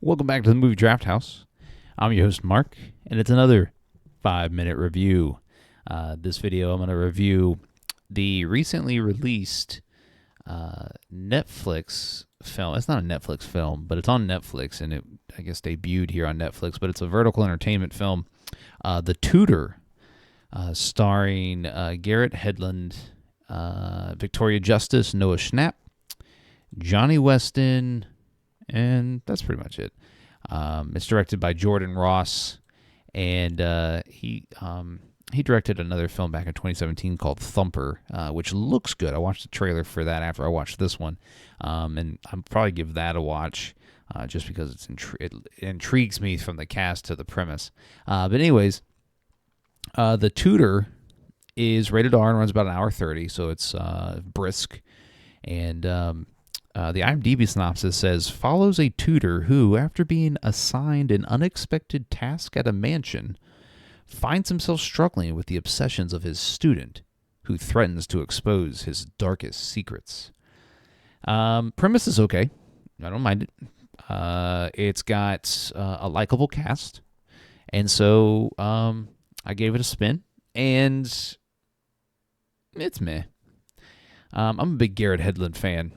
Welcome back to the Movie Draft House. I'm your host, Mark, and it's another 5-minute review. This video, I'm going to review the recently released Netflix film. It's not a Netflix film, but it's on Netflix, and it, I guess, debuted here on Netflix, but it's a vertical entertainment film, The Tutor, starring Garrett Hedlund, Victoria Justice, Noah Schnapp, Johnny Weston, and that's pretty much it. It's directed by Jordan Ross, and he directed another film back in 2017 called Thumper, which looks good. I watched the trailer for that after I watched this one, and I'll probably give that a watch just because it intrigues me from the cast to the premise. But anyways, The Tutor is rated R and runs about an hour 30, so it's brisk, and the IMDB synopsis says, follows a tutor who, after being assigned an unexpected task at a mansion, finds himself struggling with the obsessions of his student, who threatens to expose his darkest secrets. Premise is okay. I don't mind it. It's got a likable cast, and so I gave it a spin, and it's meh. I'm a big Garrett Hedlund fan.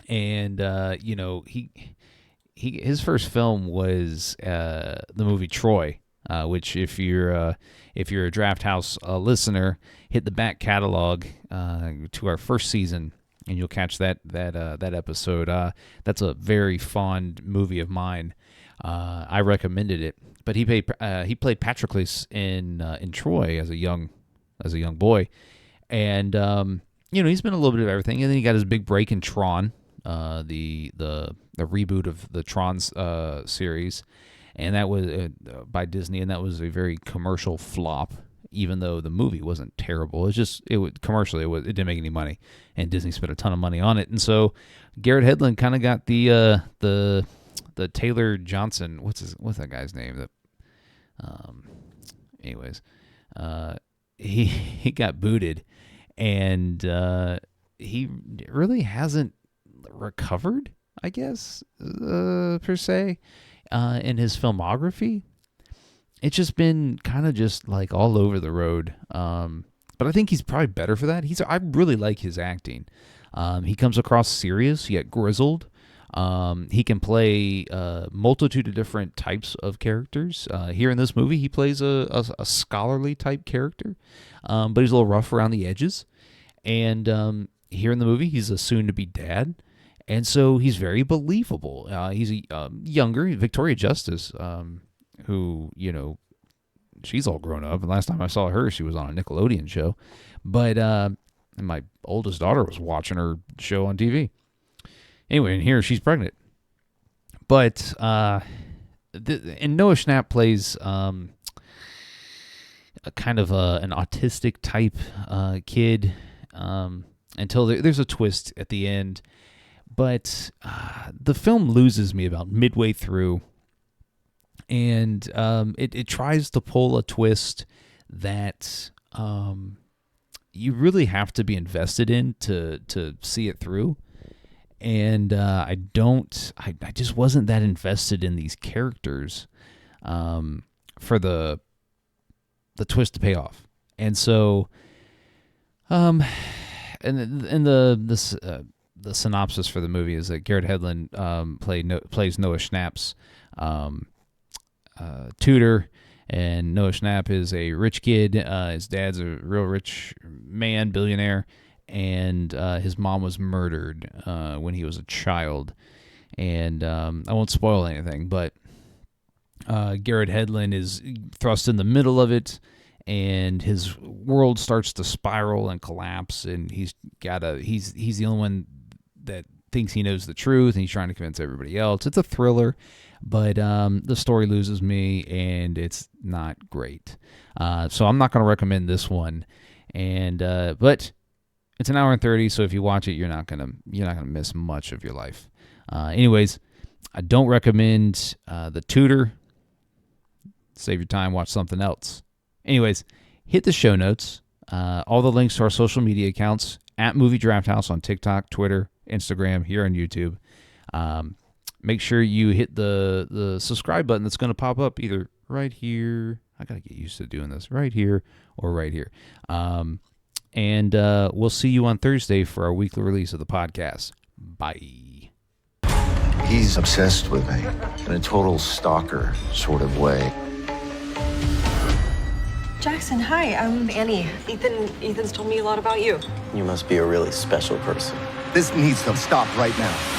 And his first film was the movie Troy, which if you're a Draft House listener, hit the back catalog to our first season, and you'll catch that episode. That's a very fond movie of mine. I recommended it, but he played Patroclus in Troy as a young boy, and he's been a little bit of everything, and then he got his big break in Tron. The reboot of the Tron series, and that was by Disney, and that was a very commercial flop. Even though the movie wasn't terrible, it didn't make any money, and Disney spent a ton of money on it. And so Garrett Hedlund kind of got the Taylor Johnson. What's that guy's name? He got booted, and he really hasn't recovered, I guess, per se, in his filmography. It's just been kind of just like all over the road. But I think he's probably better for that. I really like his acting. He comes across serious yet grizzled. He can play a multitude of different types of characters. Here in this movie, he plays a scholarly type character, but he's a little rough around the edges. And here in the movie, he's a soon-to-be dad. And so he's very believable. He's a younger Victoria Justice, who, she's all grown up. And last time I saw her, she was on a Nickelodeon show. But and my oldest daughter was watching her show on TV. Anyway, and here she's pregnant. But and Noah Schnapp plays a kind of an autistic type kid until there's a twist at the end. But the film loses me about midway through, and it tries to pull a twist that you really have to be invested in to see it through. And I just wasn't that invested in these characters for the twist to pay off. And so, and the synopsis for the movie is that Garrett Hedlund plays Noah Schnapp's tutor, and Noah Schnapp is a rich kid. His dad's a real rich man, billionaire, and his mom was murdered when he was a child. And I won't spoil anything, but Garrett Hedlund is thrust in the middle of it, and his world starts to spiral and collapse, and he's the only one that thinks he knows the truth, and he's trying to convince everybody else. It's a thriller, but the story loses me, and it's not great. So I'm not going to recommend this one, and but it's an hour and 30, so if you watch it, you're not gonna miss much of your life. Anyways, I don't recommend The Tutor. Save your time, watch something else. Anyways, hit the show notes. All the links to our social media accounts at Movie Draft House on TikTok, Twitter, Instagram, here on YouTube. make sure you hit the subscribe button that's going to pop up either right here. I got to get used to doing this. Right here or right here. And we'll see you on Thursday for our weekly release of the podcast. Bye. He's obsessed with me in a total stalker sort of way. Jackson, hi, I'm Annie. Ethan's told me a lot about you. You must be a really special person. This needs to stop right now.